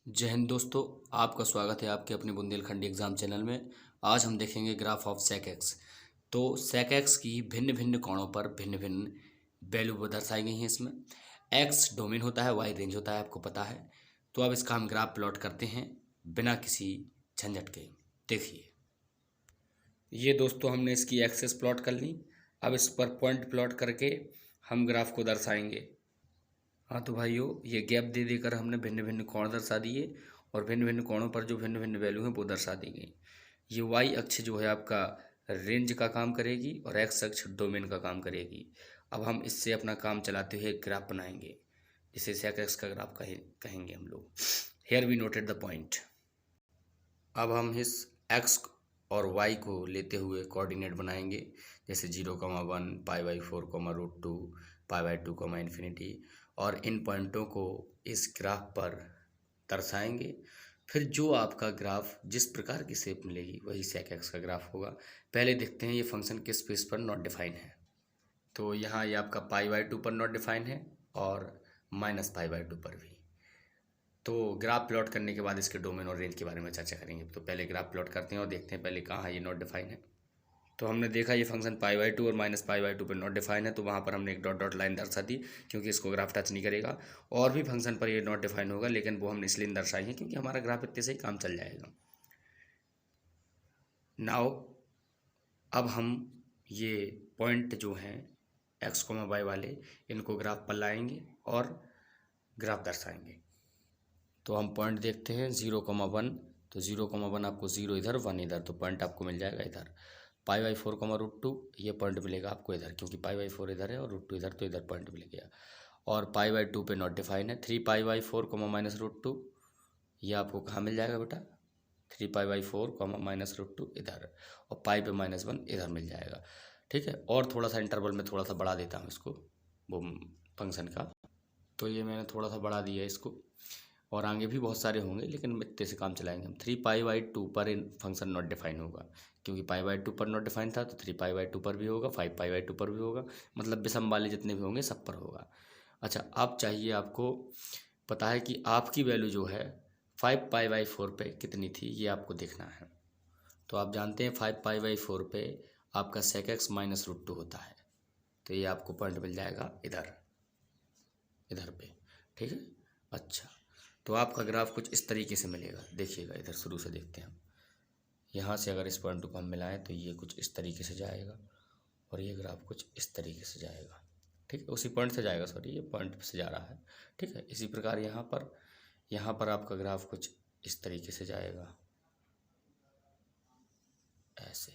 जय हिंद दोस्तों। आपका स्वागत है आपके अपने बुंदेलखंडी एग्जाम चैनल में। आज हम देखेंगे ग्राफ ऑफ सेक एक्स। तो सेक एक्स की भिन्न भिन्न कोणों पर भिन्न भिन्न वैल्यू दर्शाई गई हैं। इसमें एक्स डोमेन होता है, वाई रेंज होता है, आपको पता है। तो अब इसका हम ग्राफ प्लॉट करते हैं बिना किसी झंझट के। देखिए, ये दोस्तों हमने इसकी एक्सेस प्लॉट कर ली। अब इस पर पॉइंट प्लॉट करके हम ग्राफ को दर्शाएंगे। हाँ तो भाइयों, ये गैप दे देकर हमने भिन्न भिन्न कोण दर्शा दिए और भिन्न भिन्न कोणों पर जो भिन्न भिन्न वैल्यू हैं वो दर्शा दी गई। ये वाई अक्ष जो है आपका रेंज का काम करेगी और एक्स अक्ष डोमेन का काम करेगी। अब हम इससे अपना काम चलाते हुए एक ग्राफ बनाएंगे, जिसे सेक एक्स का ग्राफ कहेंगे हम लोग। Here we noted the point. अब हम इस एक्स और वाई को लेते हुए कोऑर्डिनेट बनाएंगे, जैसे 0,1 π/4 √2 π/2 इन्फिनिटी, और इन पॉइंटों को इस ग्राफ पर दर्शाएंगे। फिर जो आपका ग्राफ जिस प्रकार की शेप मिलेगी वही सेक एक्स का ग्राफ होगा। पहले देखते हैं ये फंक्शन किस स्पेस पर नॉट डिफाइन है। तो यहाँ ये आपका π/2 पर नॉट डिफाइन है और -π/2 पर भी। तो ग्राफ प्लॉट करने के बाद इसके डोमेन और रेंज के बारे में चर्चा करेंगे। तो पहले ग्राफ प्लॉट करते हैं और देखते हैं पहले कहाँ ये नॉट डिफाइन है। तो हमने देखा ये फंक्शन π/2 और -π/2 पर नॉट डिफाइन है, तो वहाँ पर हमने एक डॉट डॉट लाइन दर्शा दी, क्योंकि इसको ग्राफ टच नहीं करेगा। और भी फंक्शन पर ये नॉट डिफाइन होगा, लेकिन वो हमने इसलिए दर्शाई है क्योंकि हमारा ग्राफ इतने से ही काम चल जाएगा। नाउ अब हम ये पॉइंट जो हैं x, y वाले, इनको ग्राफ पर लाएंगे और ग्राफ दर्शाएंगे। तो हम पॉइंट देखते हैं 0,1। तो 0,1 आपको 0 इधर 1 इधर, तो पॉइंट आपको मिल जाएगा इधर। π/4 √2 ये पॉइंट मिलेगा आपको इधर, क्योंकि π/4 इधर है और √2 इधर, तो इधर पॉइंट मिल गया। और π/2 पे नॉट डिफाइन है। 3π/4 -√2 ये आपको कहाँ मिल जाएगा बेटा? 3π/4 -√2 इधर, और पाई पे -1 इधर मिल जाएगा। ठीक है, और थोड़ा सा इंटरवल में थोड़ा सा बढ़ा देता हूँ इसको, वो फंक्शन का। तो ये मैंने थोड़ा सा बढ़ा दिया इसको, और आगे भी बहुत सारे होंगे, लेकिन इतने से काम चलाएंगे हम। 3π/2 पर फंक्शन नॉट डिफाइन होगा, क्योंकि π/2 पर नॉट डिफाइन था, तो 3π/2 पर भी होगा, 5π/2 पर भी होगा, मतलब विषम वाले जितने भी होंगे सब पर होगा। अच्छा, अब चाहिए आपको पता है कि आपकी वैल्यू जो है 5π/4 पे कितनी थी, ये आपको देखना है। तो आप जानते हैं 5π/4 पे आपका सेक एक्स -√2 होता है, तो ये आपको पॉइंट मिल जाएगा इधर, इधर पे। ठीक है, अच्छा, तो आपका ग्राफ कुछ इस तरीके से मिलेगा। देखिएगा, इधर शुरू से देखते हैं हम। यहाँ से अगर इस पॉइंट को हम मिलाएं तो ये कुछ इस तरीके से जाएगा, और ये ग्राफ कुछ इस तरीके से जाएगा। ठीक है, उसी पॉइंट से जाएगा, सॉरी ये पॉइंट से जा रहा है। ठीक है, इसी प्रकार यहाँ पर आपका ग्राफ कुछ इस तरीके से जाएगा, ऐसे।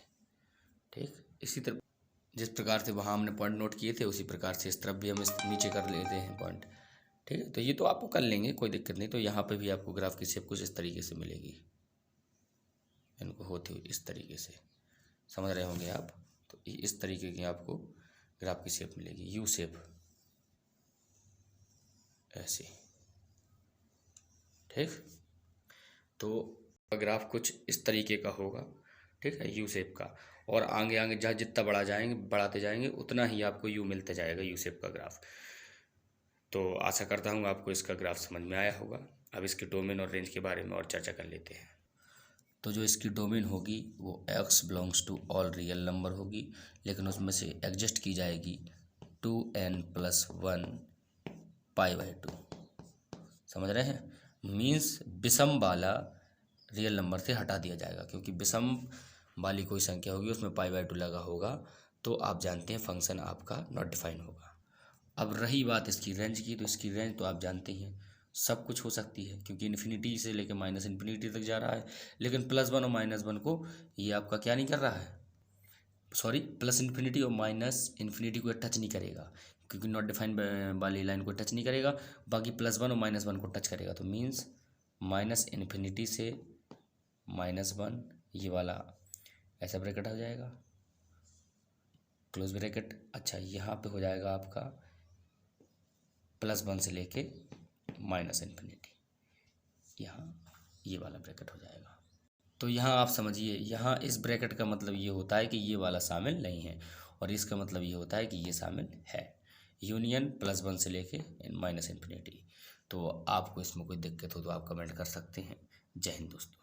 ठीक, इसी तरह जिस प्रकार से वहाँ हमने पॉइंट नोट किए थे, उसी प्रकार से इस तरफ भी हम इस नीचे कर लेते हैं पॉइंट। ठीक है, तो ये तो आपको कर लेंगे, कोई दिक्कत नहीं। तो यहाँ पे भी आपको ग्राफ की शेप कुछ इस तरीके से मिलेगी, इनको होती हुई इस तरीके से, समझ रहे होंगे आप। तो इस तरीके की आपको ग्राफ की शेप मिलेगी, यू शेप, ऐसे। ठीक, तो ग्राफ कुछ इस तरीके का होगा। ठीक है, यू शेप का, और आगे आगे जहाँ जितना बढ़ाते जाएंगे उतना ही आपको यू मिलता जाएगा, यू शेप का ग्राफ। तो आशा करता हूँ आपको इसका ग्राफ समझ में आया होगा। अब इसके डोमेन और रेंज के बारे में और चर्चा कर लेते हैं। तो जो इसकी डोमेन होगी वो x belongs to all real number होगी, लेकिन उसमें से एडजस्ट की जाएगी 2n+1 π/2। समझ रहे हैं? मीन्स विषम वाला रियल नंबर से हटा दिया जाएगा, क्योंकि विषम वाली कोई संख्या होगी उसमें π/2 लगा होगा, तो आप जानते हैं फंक्शन आपका नॉट डिफाइन होगा। अब रही बात इसकी रेंज की, तो इसकी रेंज तो आप जानते ही हैं, सब कुछ हो सकती है, क्योंकि इन्फिनिटी से लेकर -इन्फिनिटी तक जा रहा है। लेकिन +1 और -1 को ये आपका क्या नहीं कर रहा है, सॉरी, +∞ और -∞ को टच नहीं करेगा, क्योंकि नॉट डिफाइन वाली लाइन को टच नहीं करेगा, बाकी +1 और -1 को टच करेगा। तो मीन्स -∞ से -1 ये वाला ऐसा ब्रैकेट हो जाएगा, क्लोज ब्रैकेट। अच्छा, यहाँ पे हो जाएगा आपका +1 से लेके -∞, यहाँ ये वाला ब्रैकेट हो जाएगा। तो यहाँ आप समझिए, यहाँ इस ब्रैकेट का मतलब ये होता है कि ये वाला शामिल नहीं है, और इसका मतलब ये होता है कि ये शामिल है। यूनियन +1 से लेके -∞। तो आपको इसमें कोई दिक्कत हो तो आप कमेंट कर सकते हैं। जय हिंद दोस्तों।